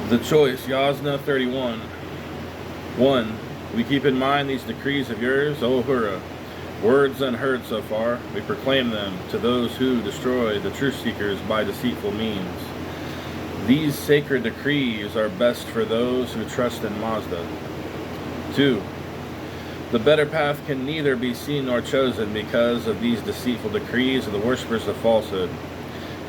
The choice, Yasna 31. 1. We keep in mind these decrees of yours, O Ahura. Words unheard so far, we proclaim them to those who destroy the truth seekers by deceitful means. These sacred decrees are best for those who trust in Mazda. 2. The better path can neither be seen nor chosen because of these deceitful decrees of the worshippers of falsehood.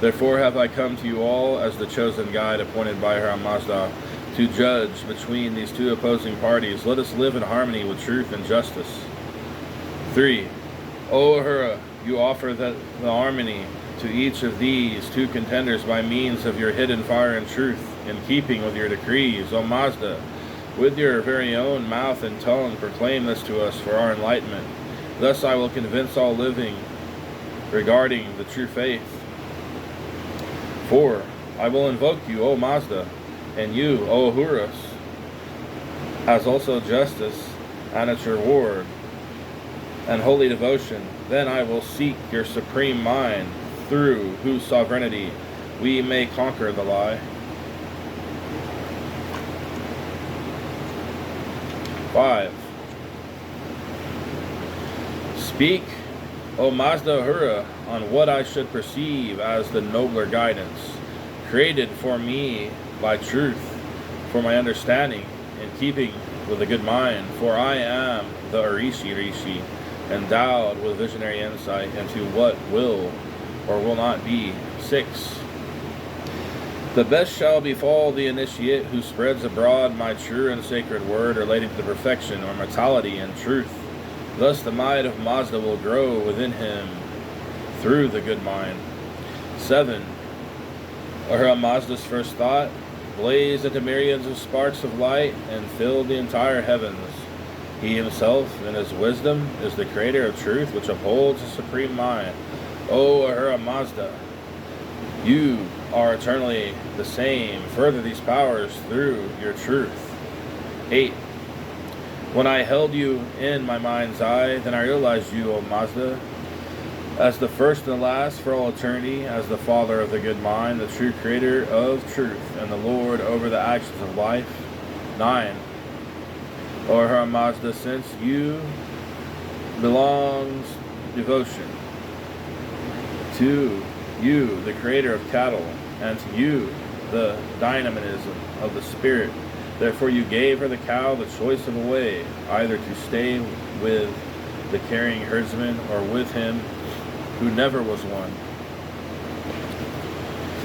Therefore have I come to you all as the chosen guide appointed by her Mazda to judge between these two opposing parties. Let us live in harmony with truth and justice. 3. O Ahura, you offer the harmony to each of these two contenders by means of your hidden fire and truth, in keeping with your decrees. O Mazda, with your very own mouth and tongue proclaim this to us for our enlightenment. Thus I will convince all living regarding the true faith. 4. I will invoke you, O Mazda, and you, O Ahuras, as also justice and its reward and holy devotion. Then I will seek your supreme mind, through whose sovereignty we may conquer the lie. 5. Speak, O Mazda Ahura, on what I should perceive as the nobler guidance, created for me by truth, for my understanding, in keeping with a good mind. For I am the Rishi, endowed with visionary insight into what will or will not be. 6. The best shall befall the initiate who spreads abroad my true and sacred word relating to perfection or mortality and truth. Thus the might of Mazda will grow within him through the good mind. 7. Ahura Mazda's first thought blazed into myriads of sparks of light and filled the entire heavens. He himself, in his wisdom, is the creator of truth, which upholds the supreme mind. O Ahura Mazda, you are eternally the same. Further these powers through your truth. 8. When I held you in my mind's eye, then I realized you, O Mazda, as the first and the last for all eternity, as the Father of the good mind, the true creator of truth, and the Lord over the actions of life. 9. O Ahura Mazda, since you belongs devotion to you, the creator of cattle, and to you, the dynamism of the spirit. Therefore you gave her, the cow, the choice of a way, either to stay with the carrying herdsman or with him who never was one.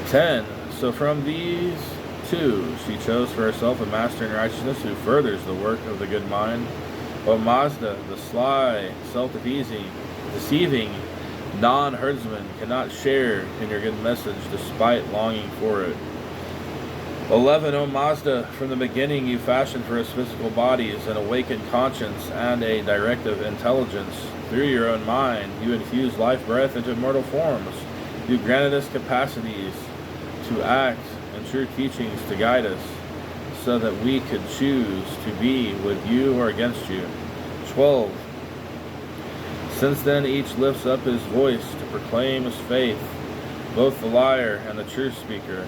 10. So from these two she chose for herself a master in righteousness who furthers the work of the good mind. O Mazda, the sly, self-deceiving non-herdsman cannot share in your good message despite longing for it. 11. O Mazda, from the beginning you fashioned for us physical bodies, an awakened conscience, and a directive intelligence. Through your own mind, you infused life breath into mortal forms. You granted us capacities to act and true teachings to guide us, so that we could choose to be with you or against you. 12. Since then each lifts up his voice to proclaim his faith, both the liar and the truth speaker,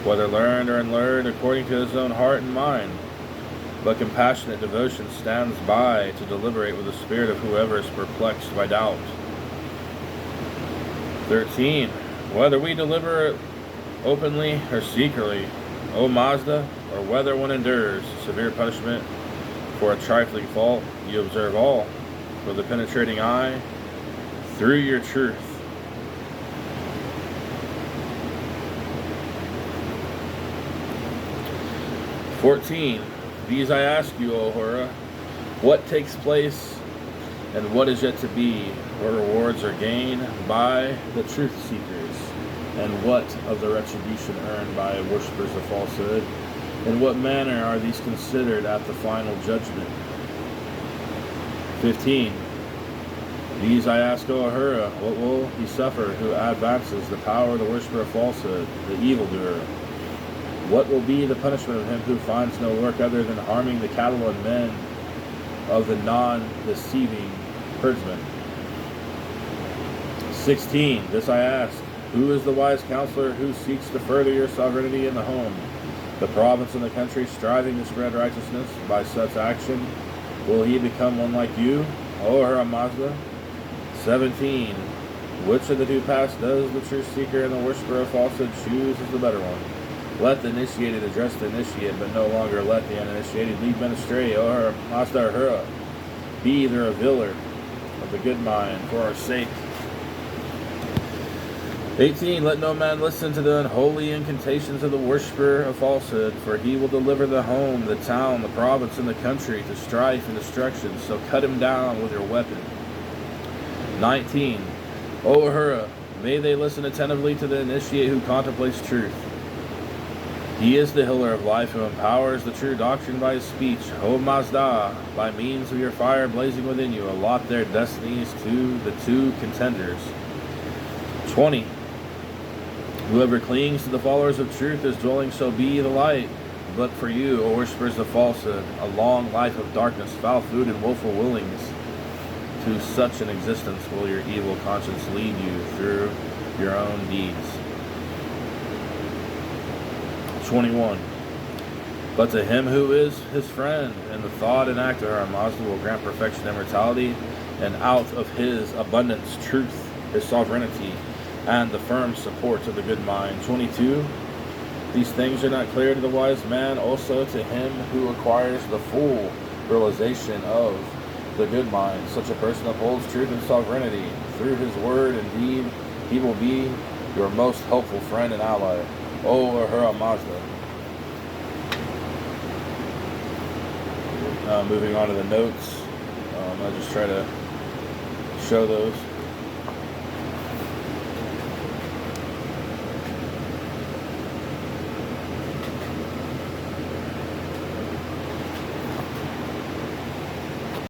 whether learned or unlearned, according to his own heart and mind. But compassionate devotion stands by to deliberate with the spirit of whoever is perplexed by doubt. 13. Whether we deliver openly or secretly, O Mazda, or whether one endures severe punishment for a trifling fault, you observe all with a penetrating eye through your truth. 14. These I ask you, O Ahura, what takes place and what is yet to be, what rewards are gained by the truth seekers, and what of the retribution earned by worshippers of falsehood? In what manner are these considered at the final judgment? 15. These I ask, O Ahura, what will he suffer who advances the power of the worshipper of falsehood, the evildoer? What will be the punishment of him who finds no work other than harming the cattle and men of the non-deceiving herdsman? 16. This I ask, who is the wise counselor who seeks to further your sovereignty in the home? the province and the country, striving to spread righteousness. By such action will he become one like you, O Ahura Mazda. 17. Which of the two paths does the truth seeker and the worshiper of falsehood choose as the better one? Let the initiated address the initiate, but no longer let the uninitiated lead men astray. O Ahura Mazda Ahura, be the revealer of the good mind for our sake. 18. Let no man listen to the unholy incantations of the worshipper of falsehood, for he will deliver the home, the town, the province, and the country to strife and destruction. So cut him down with your weapon. 19. O Ahura, may they listen attentively to the initiate who contemplates truth. He is the healer of life who empowers the true doctrine by his speech. O Mazda, by means of your fire blazing within you, allot their destinies to the two contenders. 20. Whoever clings to the followers of truth is dwelling, so be the light. But for you, O worshippers of falsehood, a long life of darkness, foul food, and woeful willings. To such an existence will your evil conscience lead you through your own deeds. 21. But to him who is his friend, in the thought and act of Ahura Mazda will grant perfection and immortality, and out of his abundance, truth, his sovereignty, and the firm support of the good mind. 22. These things are not clear to the wise man, also to him who acquires the full realization of the good mind. Such a person upholds truth and sovereignty. Through his word and deed, he will be your most helpful friend and ally. O Ahura Mazda. Moving on to the notes. I'll just try to show those.